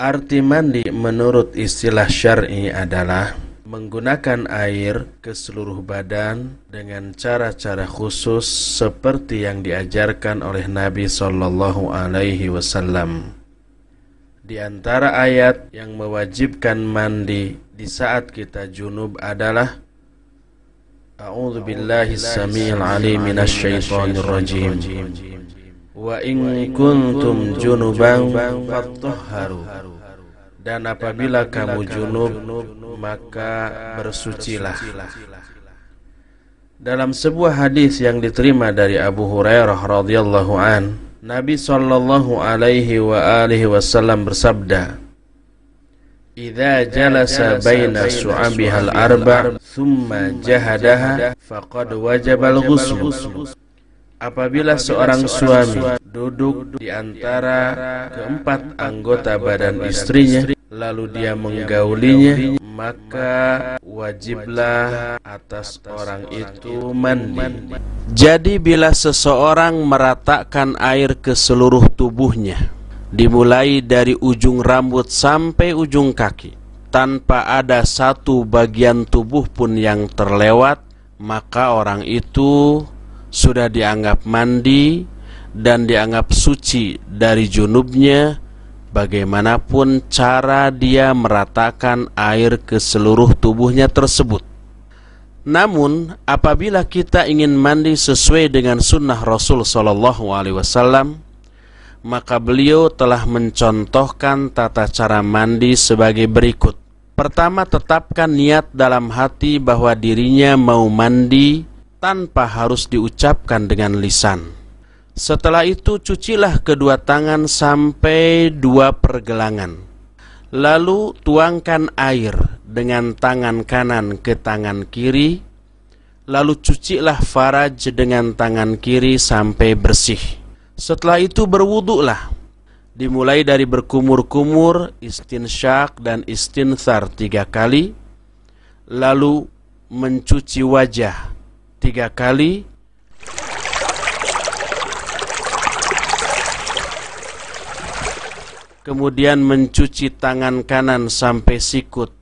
Arti mandi menurut istilah syar'i adalah menggunakan air ke seluruh badan dengan cara-cara khusus seperti yang diajarkan oleh Nabi sallallahu alaihi wasallam. Di antara ayat yang mewajibkan mandi di saat kita junub adalah A'udzu billahi samiil alim minasy syaithanir rajim. Wa in kuntum junuban fattahharu. Dan apabila kamu junub maka bersucilah. Dalam sebuah hadis yang diterima dari Abu Hurairah radhiyallahu an, Nabi sallallahu alaihi wa alihi wasallam bersabda, "Idza jalasa baina su'abihal arba' thumma jahadaha faqad wajabal ghusl." Apabila seorang suami duduk di antara keempat anggota badan istrinya lalu dia menggaulinya, maka wajiblah atas orang itu mandi. Jadi bila seseorang meratakan air ke seluruh tubuhnya, dimulai dari ujung rambut sampai ujung kaki, tanpa ada satu bagian tubuh pun yang terlewat, maka orang itu sudah dianggap mandi dan dianggap suci dari junubnya, bagaimanapun cara dia meratakan air ke seluruh tubuhnya tersebut. Namun apabila kita ingin mandi sesuai dengan sunnah Rasul sallallahu alaihi wasallam, maka beliau telah mencontohkan tata cara mandi sebagai berikut. Pertama, tetapkan niat dalam hati bahwa dirinya mau mandi tanpa harus diucapkan dengan lisan. Setelah itu cucilah kedua tangan sampai 2 pergelangan. Lalu tuangkan air dengan tangan kanan ke tangan kiri. Lalu cucilah faraj dengan tangan kiri sampai bersih. Setelah itu berwuduklah. Dimulai dari berkumur-kumur, istinsyak dan istinthar 3 kali. Lalu mencuci wajah 3 kali. Kemudian mencuci tangan kanan sampai sikut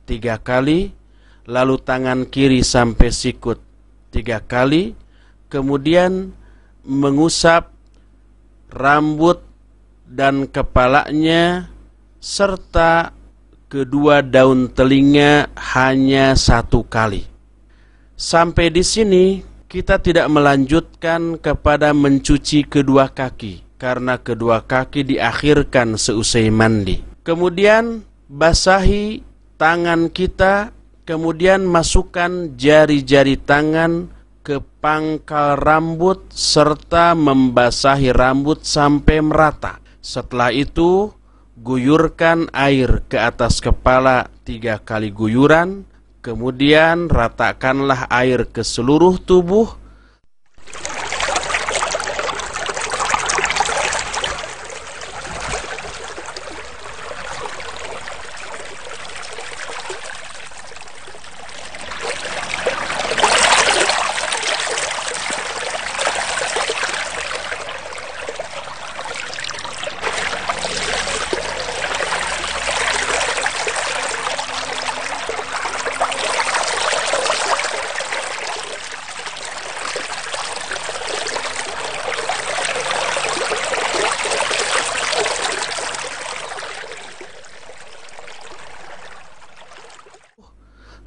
3 kali. Lalu tangan kiri sampai sikut 3 kali. Kemudian mengusap rambut dan kepalanya serta kedua daun telinga hanya 1 kali. Sampai di sini kita tidak melanjutkan kepada mencuci kedua kaki, karena kedua kaki diakhirkan seusai mandi. Kemudian basahi tangan kita, kemudian masukkan jari-jari tangan ke pangkal rambut serta membasahi rambut sampai merata. Setelah itu guyurkan air ke atas kepala 3 kali guyuran. Kemudian ratakanlah air ke seluruh tubuh.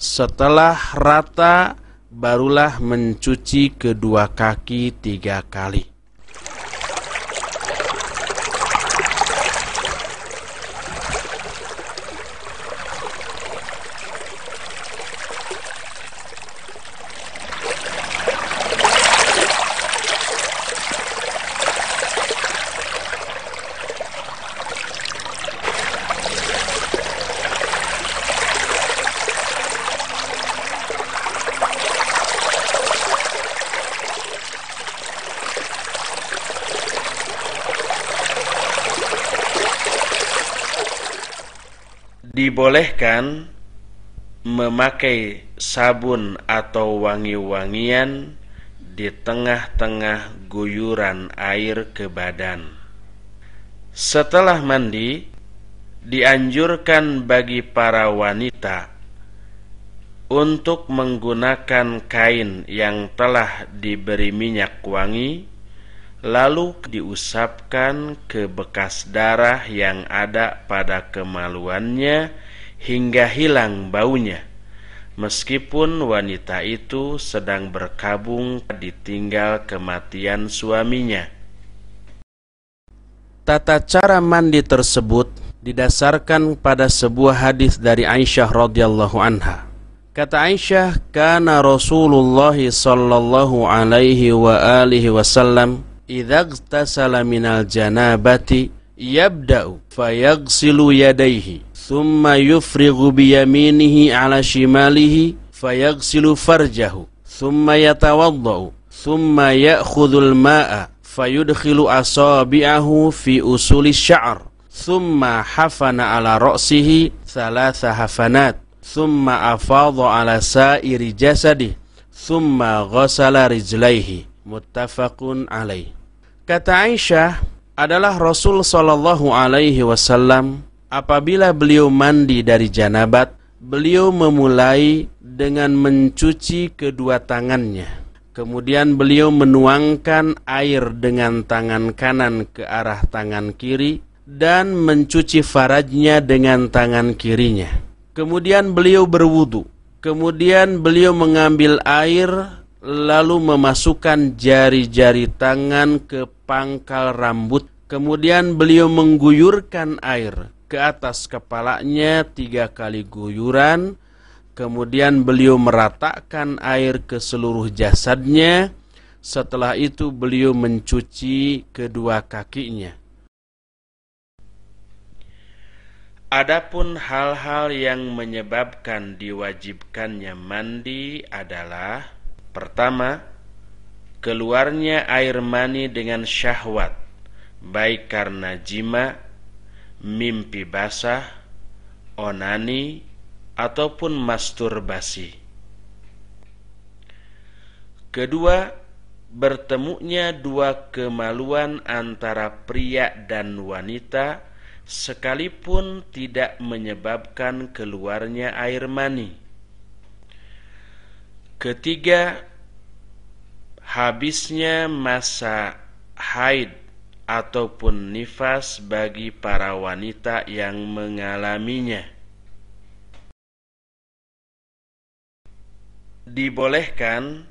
Setelah rata, barulah mencuci kedua kaki 3 kali. Dibolehkan memakai sabun atau wangi-wangian di tengah-tengah guyuran air ke badan. Setelah mandi, Dianjurkan bagi para wanita untuk menggunakan kain yang telah diberi minyak wangi, lalu diusapkan ke bekas darah yang ada pada kemaluannya hingga hilang baunya, meskipun wanita itu sedang berkabung ditinggal kematian suaminya. Tata cara mandi tersebut didasarkan pada sebuah hadis dari Aisyah radhiyallahu anha. Kata Aisyah, kana Rasulullah sallallahu alaihi wa alihi wasallam idza ightasala minal janabati yabda'u fayaghsilu yadayhi thumma yufrighu bi yaminihi ala shimalihi fayaghsilu farjahu thumma yatawaddau thumma ya'khudhul ma'a fayudkhilu asabi'ahu fi usuli sya'r thumma hafana ala ra'sihi thalatha hafanat thumma afadha ala sa'iri jasadih thumma ghasala rijlaihi, muttafaqun alaih. Kata Aisyah, adalah Rasul sallallahu alaihi wasallam apabila beliau mandi dari janabat, beliau memulai dengan mencuci kedua tangannya. Kemudian beliau menuangkan air dengan tangan kanan ke arah tangan kiri dan mencuci farajnya dengan tangan kirinya. Kemudian beliau berwudu. Kemudian beliau mengambil air lalu memasukkan jari-jari tangan ke pangkal rambut. Kemudian beliau mengguyurkan air ke atas kepalanya 3 kali guyuran. Kemudian beliau meratakan air ke seluruh jasadnya. Setelah itu beliau mencuci kedua kakinya. Adapun hal-hal yang menyebabkan diwajibkannya mandi adalah: pertama, keluarnya air mani dengan syahwat, baik karena jima, mimpi basah, onani, ataupun masturbasi. Kedua, bertemunya dua kemaluan antara pria dan wanita sekalipun tidak menyebabkan keluarnya air mani. Ketiga, habisnya masa haid ataupun nifas bagi para wanita yang mengalaminya. Dibolehkan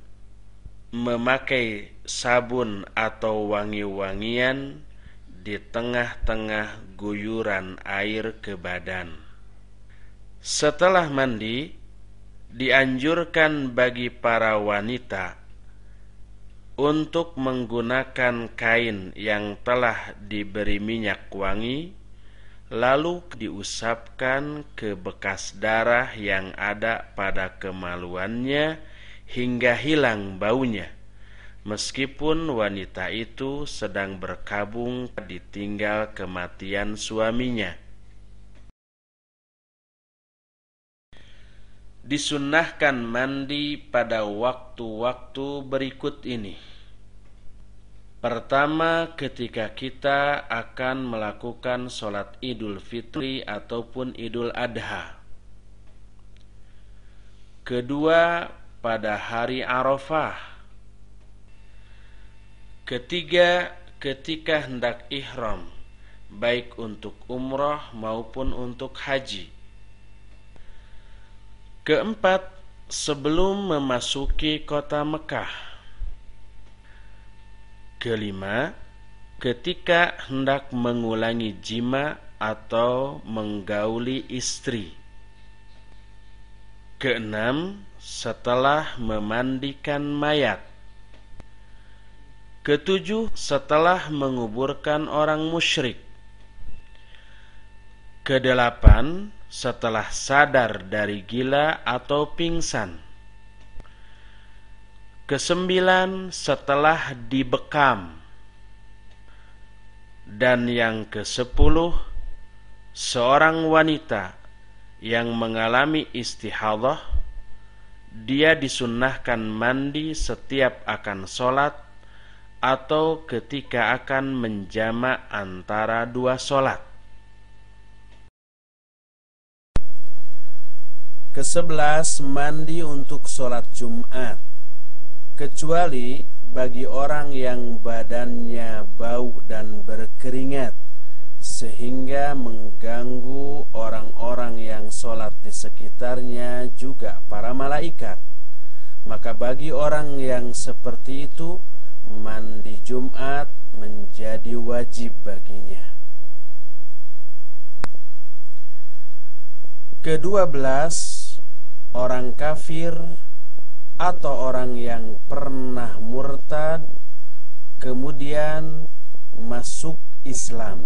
memakai sabun atau wangi-wangian di tengah-tengah guyuran air ke badan. Setelah mandi, dianjurkan bagi para wanita untuk menggunakan kain yang telah diberi minyak wangi, lalu diusapkan ke bekas darah yang ada pada kemaluannya hingga hilang baunya, meskipun wanita itu sedang berkabung ditinggal kematian suaminya. Disunnahkan mandi pada waktu-waktu berikut ini. Pertama, ketika kita akan melakukan sholat Idul Fitri ataupun Idul Adha. Kedua, pada hari Arafah. Ketiga, ketika hendak ihram, baik untuk umrah maupun untuk haji. Keempat, sebelum memasuki kota Mekah. Kelima, ketika hendak mengulangi jima atau menggauli istri. Keenam, setelah memandikan mayat. Ketujuh, setelah menguburkan orang musyrik. Kedelapan, setelah sadar dari gila atau pingsan. Kesembilan, setelah dibekam. Dan yang ke-10, seorang wanita yang mengalami istihadhah, dia disunnahkan mandi setiap akan sholat atau ketika akan menjama' antara dua sholat. Ke-11, mandi untuk sholat Jumat, kecuali bagi orang yang badannya bau dan berkeringat sehingga mengganggu orang-orang yang sholat di sekitarnya, juga para malaikat. Maka bagi orang yang seperti itu, mandi Jumat menjadi wajib baginya. Ke-12, orang kafir atau orang yang pernah murtad kemudian masuk Islam.